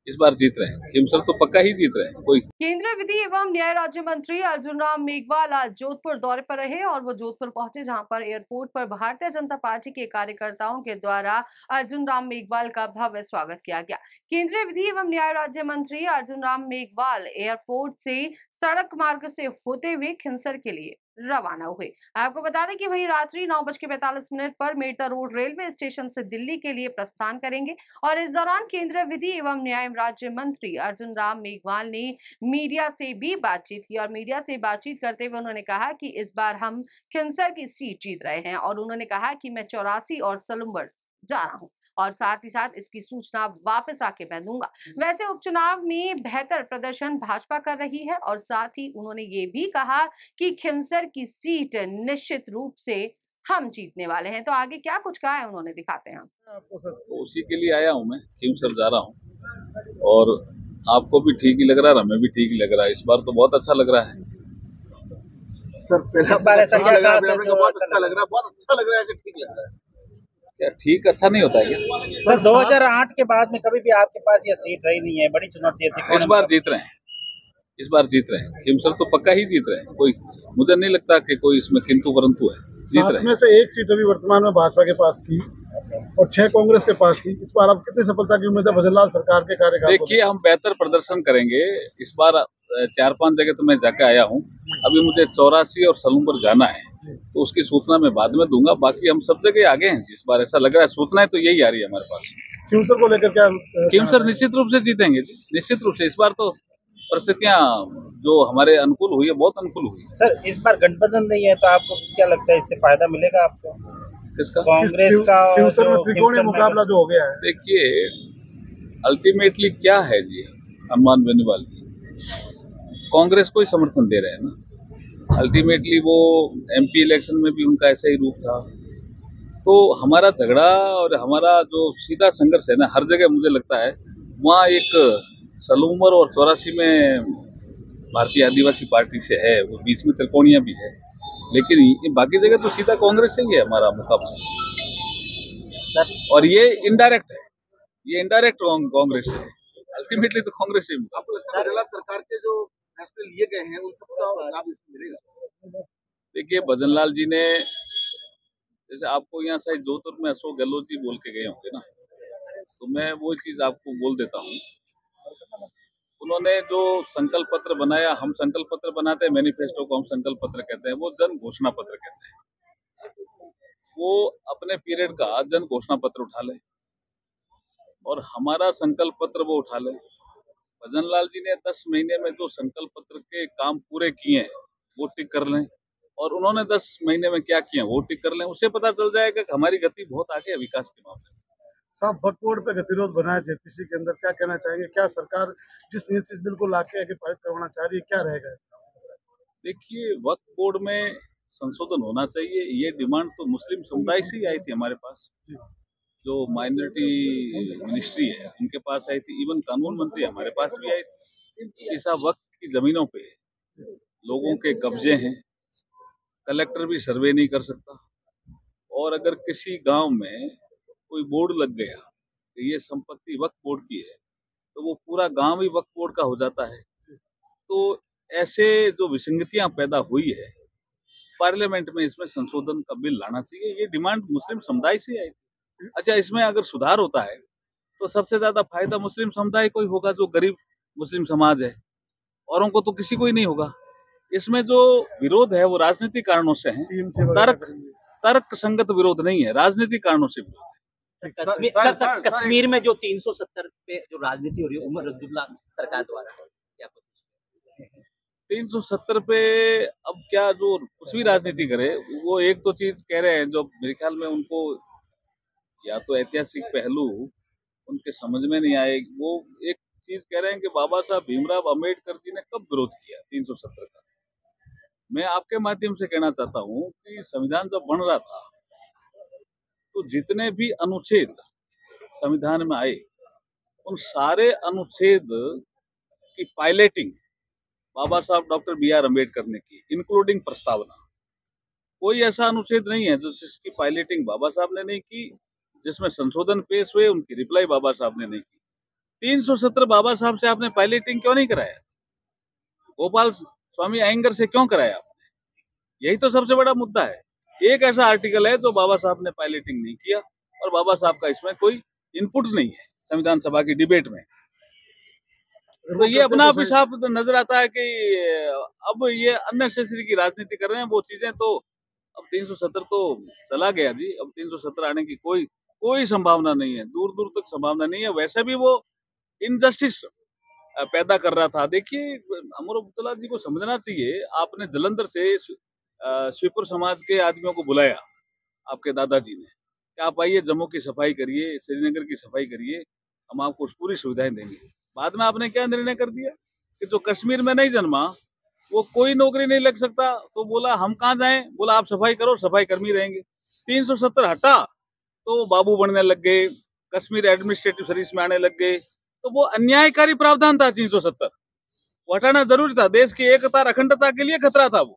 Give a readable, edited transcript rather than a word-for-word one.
इस बार जीत रहे हैं, खीमसर तो पक्का ही जीत रहे हैं। कोई केंद्रीय विधि एवं न्याय राज्य मंत्री अर्जुन राम मेघवाल आज जोधपुर दौरे पर रहे और वो जोधपुर पहुंचे, जहां पर एयरपोर्ट पर भारतीय जनता पार्टी के कार्यकर्ताओं के द्वारा अर्जुन राम मेघवाल का भव्य स्वागत किया गया। केंद्रीय विधि एवं न्याय राज्य मंत्री अर्जुन राम मेघवाल एयरपोर्ट से सड़क मार्ग से होते हुए खिंसर के लिए रवाना हुए। आपको बता दें कि वहीं रात्रि 9:45 पर मेरठ रोड रेलवे स्टेशन से दिल्ली के लिए प्रस्थान करेंगे और इस दौरान केंद्रीय विधि एवं न्याय राज्य मंत्री अर्जुन राम मेघवाल ने मीडिया से भी बातचीत की और मीडिया से बातचीत करते हुए उन्होंने कहा कि इस बार हम खिंसर की सीट जीत रहे हैं और उन्होंने कहा कि मैं 84 और सलूम्बर जा रहा हूं और साथ ही साथ इसकी सूचना वापस आके मैं दूंगा। वैसे उपचुनाव में बेहतर प्रदर्शन भाजपा कर रही है और साथ ही उन्होंने ये भी कहा कि खिंसर की सीट निश्चित रूप से हम जीतने वाले हैं। तो आगे क्या कुछ कहा है उन्होंने, दिखाते हैं आपको। तो उसी के लिए आया हूँ मैं, खीमसर जा रहा हूँ और आपको भी ठीक ही लग रहा है, हमें भी ठीक ही लग रहा है। इस बार तो बहुत अच्छा लग रहा है सर। पहले इस बार ऐसा क्या कहा सर? बहुत अच्छा लग रहा है, बहुत अच्छा लग रहा है कि ठीक लग रहा है। क्या ठीक अच्छा नहीं होता है क्या? सर 2008 के बाद में कभी भी आपके पास यह सीट रही नहीं है, बड़ी चुनौती थी। इस बार जीत रहे हैं, इस बार जीत रहे हैं, खीमसर तो पक्का ही जीत रहे हैं। कोई मुझे नहीं लगता कि कोई इसमें किंतु परंतु है, जीत रहे हैं। में से एक सीट अभी वर्तमान में भाजपा के पास थी और 6 कांग्रेस के पास थी। इस बार अब कितनी सफलता की उम्मीद है भजनलाल सरकार के कार्यकाल? देखिए, हम बेहतर प्रदर्शन करेंगे इस बार। 4-5 जगह तो मैं जाके आया हूँ, अभी मुझे 84 और सलूम्बर जाना है, तो उसकी सूचना मैं बाद में दूंगा। बाकी हम सब जगह आगे हैं, इस बार ऐसा लग रहा है। सूचनाएं तो यही आ रही है हमारे पास। खीमसर को लेकर क्या? खीमसर निश्चित रूप से जीतेंगे, निश्चित रूप से। इस बार तो परिस्थितियां जो हमारे अनुकूल हुई है, बहुत अनुकूल हुई है। सर इस बार गठबंधन नहीं है तो आपको क्या लगता है इससे फायदा मिलेगा आपको? किसका? कांग्रेस का। खीमसर में त्रिकोणीय मुकाबला जो हो गया है। देखिए, अल्टीमेटली क्या है जी, हनुमान बेनीवाल जी कांग्रेस को ही समर्थन दे रहे हैं ना। अल्टीमेटली वो एमपी इलेक्शन में भी उनका ऐसा ही रूप था। तो हमारा झगड़ा और हमारा जो सीधा संघर्ष है ना, हर जगह मुझे लगता है वहाँ एक सलूम्बर और 84 में भारतीय आदिवासी पार्टी से है, वो बीच में त्रिकोणीय भी है, लेकिन बाकी जगह तो सीधा कांग्रेस से ही है हमारा मुकाबला सर। और ये इनडायरेक्ट है, ये इनडायरेक्ट कांग्रेस है, अल्टीमेटली तो कांग्रेस से। सरकार के जो फैसले लिए गए हैं उन सबका लाभ इसमें मिलेगा। देखिए, भजनलाल जी ने, जैसे आपको यहाँ शायद जोधपुर में अशोक गहलोत जी बोल के गए होंगे ना, तो मैं वो चीज आपको बोल देता हूँ। उन्होंने जो संकल्प पत्र बनाया, हम संकल्प पत्र बनाते हैं, मैनिफेस्टो को हम संकल्प पत्र कहते हैं, वो जन घोषणा पत्र कहते हैं। वो अपने पीरियड का जन घोषणा पत्र उठा ले और हमारा संकल्प पत्र वो उठा ले। भजनलाल जी ने 10 महीने में जो संकल्प पत्र के काम पूरे किए हैं वो टिक कर लें, और उन्होंने 10 महीने में क्या किया वो टिक कर लें। उससे पता चल जाएगा कि हमारी गति बहुत आगे है विकास के मामले में। साहब, वक्फ बोर्ड पे गतिरोध बनाया जेपीसी के अंदर, क्या कहना चाहेंगे? क्या सरकार जिस बिल को लाके आगे पारित करवाना चाह रही है, क्या रहेगा? देखिए, वक्फ बोर्ड में संशोधन होना चाहिए, ये डिमांड तो मुस्लिम समुदाय से ही आई थी हमारे पास। जो माइनॉरिटी मिनिस्ट्री है उनके पास आई थी, इवन कानून मंत्री हमारे पास भी आई थी। ऐसा वक्त की जमीनों पे लोगों के कब्जे हैं, कलेक्टर भी सर्वे नहीं कर सकता, और अगर किसी गांव में कोई बोर्ड लग गया कि ये संपत्ति वक्फ बोर्ड की है, तो वो पूरा गांव ही वक्फ बोर्ड का हो जाता है। तो ऐसे जो विसंगतियां पैदा हुई है, पार्लियामेंट में इसमें संशोधन का बिल लाना चाहिए, ये डिमांड मुस्लिम समुदाय से आई थी। अच्छा, इसमें अगर सुधार होता है तो सबसे ज्यादा फायदा मुस्लिम समुदाय को ही होगा, जो गरीब मुस्लिम समाज है, औरों को तो किसी को ही नहीं होगा। इसमें जो विरोध है वो राजनीतिक कारणों से है, तर्क संगत विरोध नहीं है, राजनीतिक कारणों से विरोध है। कश्मीर में जो 370 पे जो राजनीति हो रही है उमर अब्दुल्ला सरकार द्वारा, क्या कुछ 370 पे अब क्या जो कुछ भी राजनीति करे, वो एक तो चीज कह रहे हैं जो मेरे ख्याल में उनको या तो ऐतिहासिक पहलू उनके समझ में नहीं आए। वो एक चीज कह रहे हैं कि बाबा साहब भीमराव अंबेडकर जी ने कब विरोध किया 370 का। मैं आपके माध्यम से कहना चाहता हूँ कि संविधान जब बन रहा था तो जितने भी अनुच्छेद संविधान में आए, उन सारे अनुच्छेद की पायलटिंग बाबा साहब डॉक्टर BR अम्बेडकर ने की, इंक्लूडिंग प्रस्तावना। कोई ऐसा अनुच्छेद नहीं है जिसकी पायलटिंग बाबा साहब ने नहीं की, जिसमें संशोधन पेश हुए उनकी रिप्लाई बाबा साहब ने नहीं की। 370 बाबा साहब से आपने पायलटिंग क्यों नहीं कराया? गोपाल स्वामी अयंगर से क्यों कराया आपने? यही तो सबसे बड़ा मुद्दा है। एक ऐसा आर्टिकल है जो बाबा साहब ने पायलटिंग नहीं किया और बाबा साहब का इसमें कोई इनपुट नहीं है संविधान सभा की डिबेट में। तो ये अपना आप ही साफ नजर आता है कि अब ये अननेसेसरी की राजनीति कर रहे हैं। वो चीजें तो अब 370 तो चला गया जी, अब 370 आने की कोई संभावना नहीं है, दूर दूर तक संभावना नहीं है। वैसे भी वो इनजस्टिस पैदा कर रहा था। देखिए, अमर अब्दुल्ला जी को समझना चाहिए, आपने जलंधर से स्वीपर समाज के आदमियों को बुलाया आपके दादाजी ने कि आप आइए, जम्मू की सफाई करिए, श्रीनगर की सफाई करिए, हम आपको पूरी सुविधाएं देंगे। बाद में आपने क्या निर्णय कर दिया कि जो कश्मीर में नहीं जन्मा वो कोई नौकरी नहीं लग सकता, तो बोला हम कहाँ जाएं? बोला आप सफाई करो, सफाई कर्मी रहेंगे। 370 हटा तो वो बाबू बनने लग गए, कश्मीर एडमिनिस्ट्रेटिव सर्विस में आने लग गए। तो वो अन्यायकारी प्रावधान था 370, वो हटाना जरूरी था। देश की एकता और अखंडता के लिए खतरा था वो।